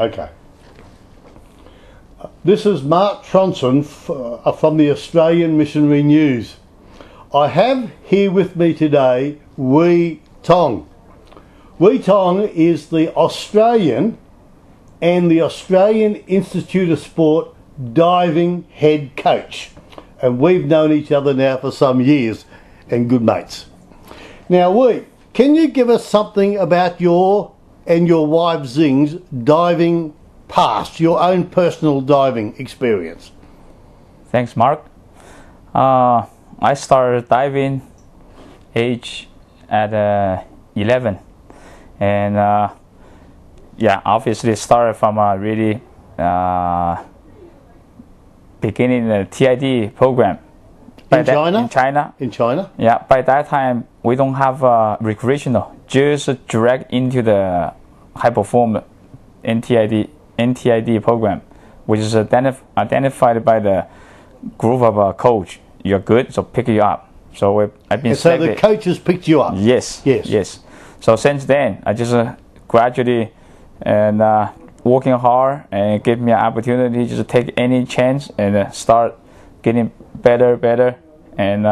Okay. This is Mark Tronson from the Australian Missionary News. I have here with me today Hui Tong. Hui Tong is the Australian and the Australian Institute of Sport diving head coach. And we've known each other now for some years and good mates. Now Hui, can you give us something about your and your wife Zing's diving past, your own personal diving experience? Thanks, Mark. I started diving age at 11, and yeah, obviously started from a really beginning the TID program. In China? In China. In China? Yeah, by that time we don't have recreational, just direct into the high perform NTID program, which is identified by the group of a coach. You're good, so pick you up. So I've been selected. So the coaches picked you up? Yes, yes, yes. So since then, I just gradually and working hard and give me an opportunity just to take any chance and start getting better, and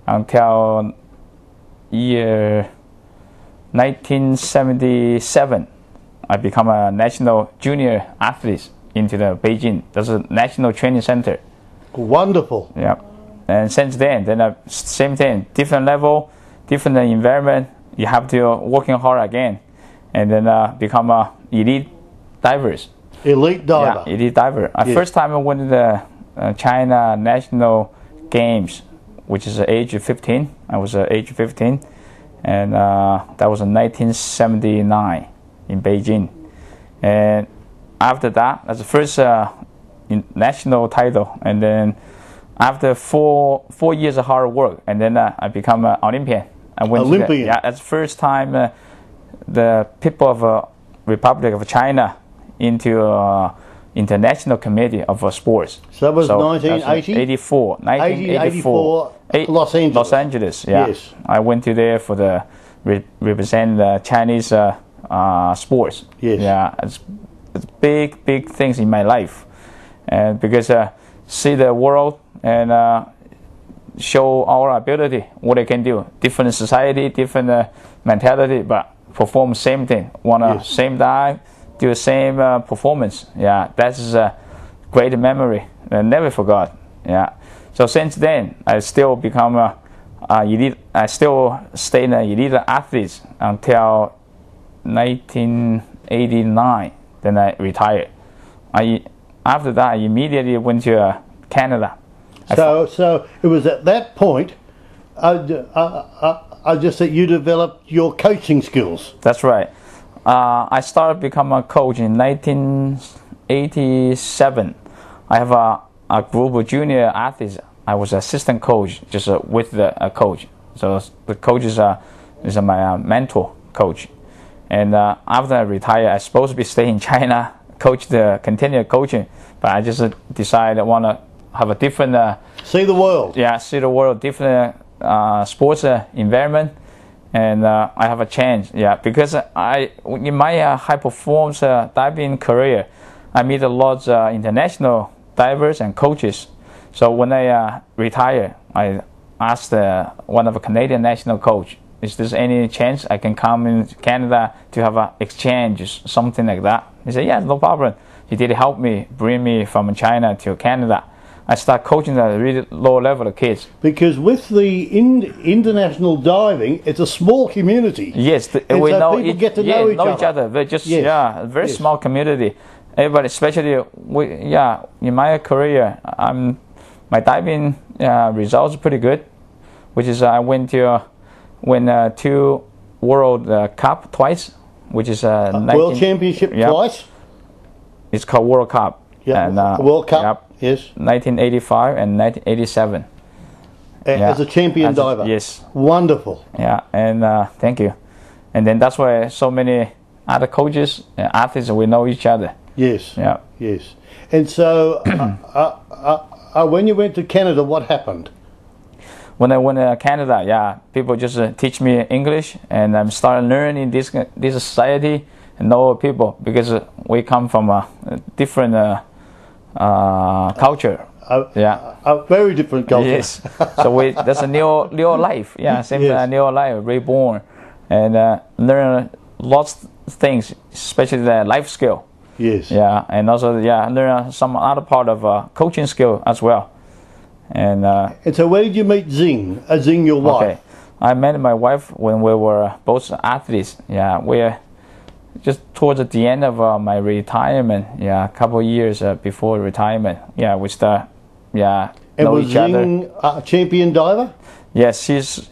until year 1977, I become a national junior athlete into the Beijing. That's a national training center. Wonderful. Yeah, and since then same thing, different level, different environment. You have to working hard again, and then become a elite divers. Elite diver. Yeah, elite diver. Yes. First time I went to the China National Games, which is age 15. I was age 15, and that was in 1979 in Beijing. And after that, that's the first national title. And then after four years of hard work, and then I become an Olympian. I went Olympian. Yeah, that's the first time the people of Republic of China into International Committee of Sports. So that was 1984. 1984. Los Angeles. Los Angeles, yeah. Yes. I went to there for the represent the Chinese sports. Yes. Yeah, it's big things in my life, and because see the world and show our ability, what I can do. Different society, different mentality, but perform same thing. Wanna same dive, do the same performance. Yeah, that's a great memory. I never forgot. Yeah. So since then, I still become a elite. I still stay in the elite athlete until 1989. Then I retired. After that, I immediately went to Canada. So it was at that point, just that you developed your coaching skills. That's right. I started become a coach in 1987. I have a group of junior athletes. I was assistant coach, just with the coach. So the coach is my mentor coach. And after I retired, I supposed to be staying in China, continue coaching, but I just decided I want to have a different see the world. Yeah, see the world, different sports environment, and I have a chance. Yeah, because in my high performance diving career, I meet a lot of international divers and coaches. So when I retire, I asked one of the Canadian national coach, is there any chance I can come in Canada to have an exchange, something like that? He said, yeah, no problem. He did help me, bring me from China to Canada. I start coaching the really low level kids. Because with the international diving, it's a small community. Yes, we so know people get to know each other. They're just a very small community. Everybody, especially in my career, my diving results are pretty good, which is I went to win 2 World Cup twice, which is World Championship twice. It's called World Cup. Yeah, and, World Cup. Yep. Yes. 1985 and 1987. As a champion diver. Yes. Wonderful. Yeah, and thank you. And then that's why so many other coaches and athletes, we know each other. Yes. Yeah. Yes. And so, when you went to Canada, what happened? When I went to Canada, people just teach me English, and I'm starting learning this society and know people, because we come from a different culture. A very different culture. Yes. So that's a new life. Yeah, same Yes. new life, reborn, and learn lots of things, especially the life skill. Yes. Yeah, and also learn some other part of coaching skill as well. And so where did you meet Zing? Zing, your wife? okay, I met my wife when we were both athletes. Yeah, we're just towards the end of my retirement. Yeah, a couple of years before retirement. Yeah, we start. Yeah, and know was each other. Zing a champion diver? Yes,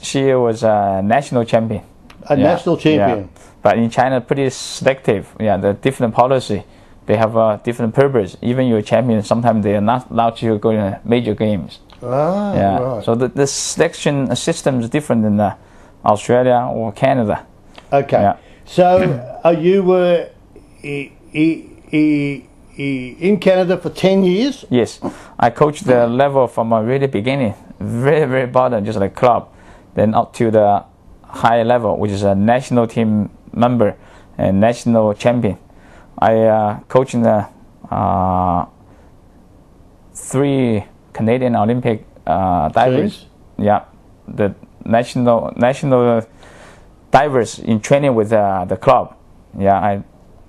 she was a national champion. A national champion. Yeah. But in China, pretty selective. Yeah, the different policy. They have a different purpose. Even you're a champion, sometimes they are not allowed you to go in major games. Ah, yeah. right. So the selection system is different than Australia or Canada. Okay. Yeah. So you were in Canada for 10 years? Yes. I coached the level from a really beginning, very, very bottom, just like club, then up to the high level, which is a national team member and national champion. I coached in the 3 Canadian Olympic divers. Jeez. Yeah, the national divers in training with the club. Yeah,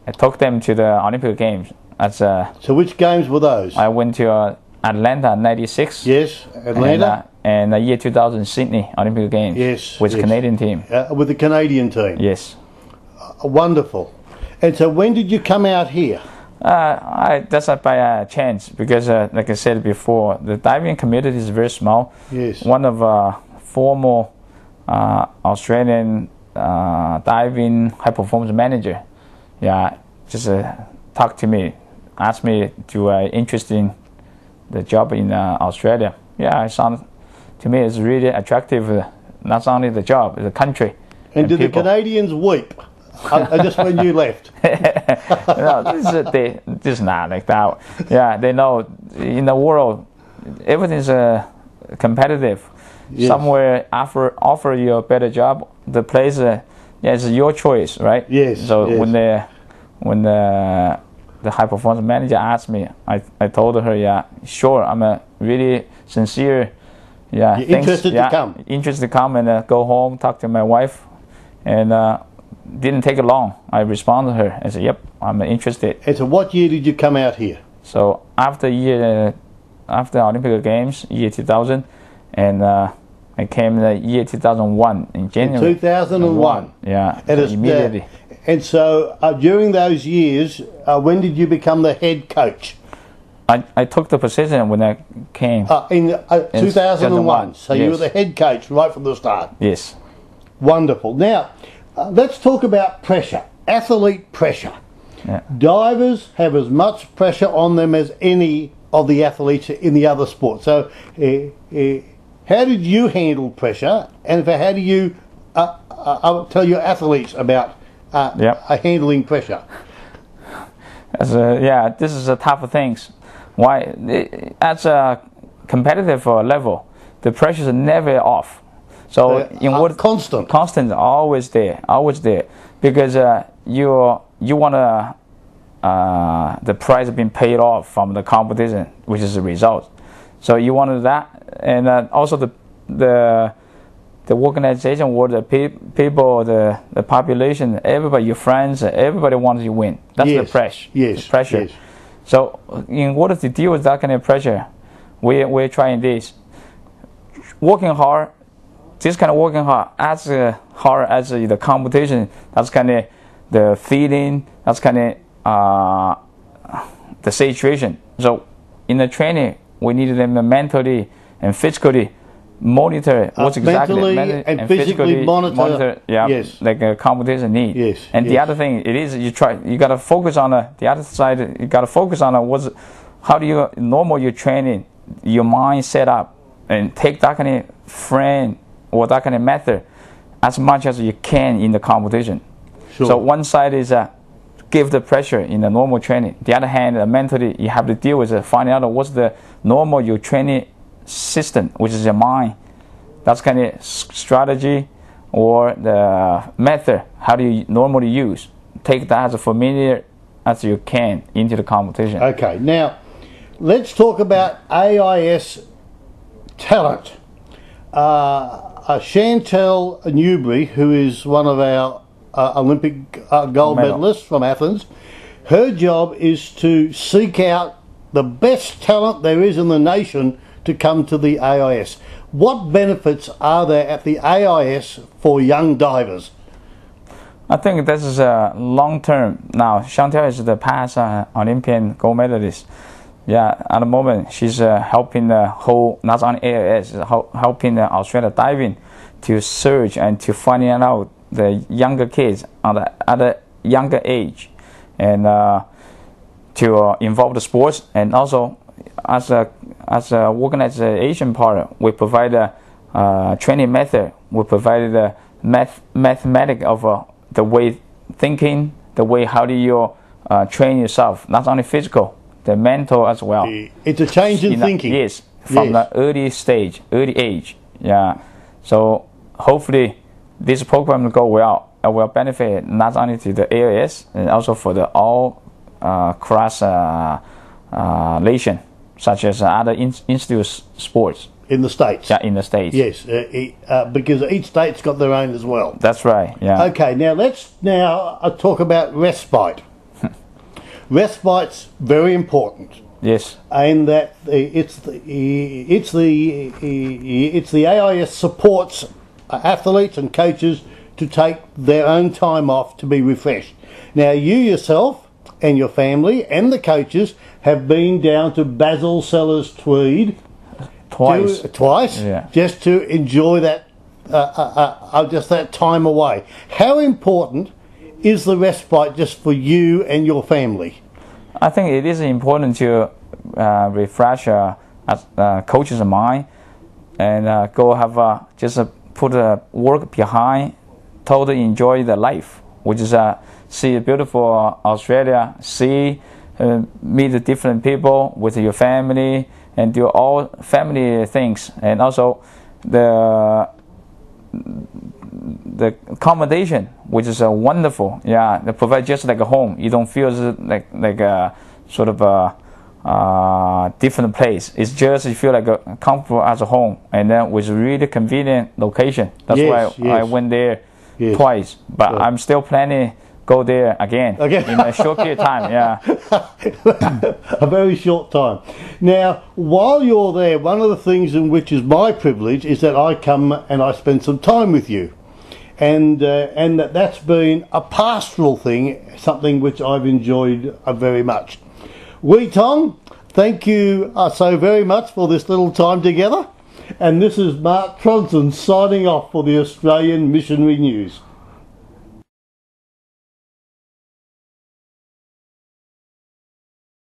I took them to the Olympic Games. So which games were those? I went to Atlanta '96. Yes, Atlanta. And the year 2000 Sydney Olympic Games. Yes, with the yes. Canadian team. With the Canadian team. Yes. Wonderful. And so when did you come out here? That's by chance, because like I said before, the diving community is very small. Yes. One of former Australian diving high performance manager, just talked to me, asked me to interest in the job in Australia. Yeah, it sounded to me it's really attractive. Not only the job, the country. And did people. the Canadians weep? Just when you left? No, this is not like that. Yeah, they know in the world everything's competitive. Yes. Somewhere offer you a better job. The place, it's your choice, right? Yes. So yes. when the high performance manager asked me, I told her, sure, I'm a really sincere. Yeah, you're interested to come. Interested to come and go home, talk to my wife, and didn't take it long. I responded to her and said, "Yep, I'm interested." And so, what year did you come out here? So after Olympic Games, year 2000, and I came the year 2001 in January. 2001. Yeah, and immediately. And so, during those years, when did you become the head coach? I took the position when I came. In 2001. So yes. you were the head coach right from the start. Yes. Wonderful. Now, let's talk about pressure, athlete pressure. Yeah. Divers have as much pressure on them as any of the athletes in the other sports. So, how did you handle pressure, and how do you tell your athletes about handling pressure? This is a tough things. Why? At a competitive level, the pressure is never off. So constant, always there, because you want the prize being paid off from the competition, which is the result. So you wanted that, and also the organization or the people, the population, everybody, your friends, everybody wants you to win. That's the pressure. Yes. The pressure. Yes. So in order to deal with that kind of pressure, we're trying this. Working hard, this kind of working hard, as hard as the competition, that's kind of the feeling, that's kind of the situation. So in the training, we need them mentally and physically monitor what's exactly mentally and physically monitor yes. like a competition need. Yes. And yes. the other thing it is you got to focus on the other side. You got to focus on how do you normal your training, your mind set up, and take that kind of frame or that kind of method as much as you can in the competition. Sure. So one side is give the pressure in the normal training. The other hand, mentally you have to deal with finding out what's the normal your training system, which is your mind. That's kind of strategy or the method. How do you normally use? take that as familiar as you can into the competition. Okay, now let's talk about AIS talent. Chantel Newbury, who is one of our Olympic gold medalists from Athens, her job is to seek out the best talent there is in the nation to come to the AIS. What benefits are there at the AIS for young divers? I think this is a long term. Now, Chantel is the past Olympian gold medalist. Yeah, at the moment she's helping the whole, not only AIS, helping the Australia diving to search and to finding out the younger kids at a younger age, and to involve the sports, and also as a organization partner, we provide a training method. We provide the mathematic of the way thinking, the way how do you train yourself, not only physical, the mental as well. It's a change in thinking. Yes, from the early age. Yeah, so hopefully this program will go well. It will benefit not only to the AIS and also for the all cross nation, such as other institute sports in the States. Yeah, in the States. Yes, because each state's got their own as well. That's right. Yeah. Okay, now let's talk about respite. Respite's very important. Yes. And that it's the AIS supports athletes and coaches to take their own time off to be refreshed. Now, you yourself and your family and the coaches have been down to Basil Sellers Tweed twice, yeah, just to enjoy that just that time away. How important is the respite just for you and your family? I think it is important to refresh coach's mind and go have just put work behind, totally enjoy the life, which is see a beautiful Australia, meet the different people with your family and do all family things, and also the accommodation, which is wonderful. Yeah, they provide just like a home. You don't feel like a sort of a different place. It's just you feel like a comfortable as a home, and then with really convenient location. That's why I went there twice, but I'm still planning go there again in a short period of time. Yeah. A very short time. Now, while you're there, one of the things in which is my privilege is that I come and I spend some time with you, and that's been a pastoral thing, something which I've enjoyed very much. Hui Tong, thank you so very much for this little time together, and this is Mark Tronson signing off for the Australian Missionary News.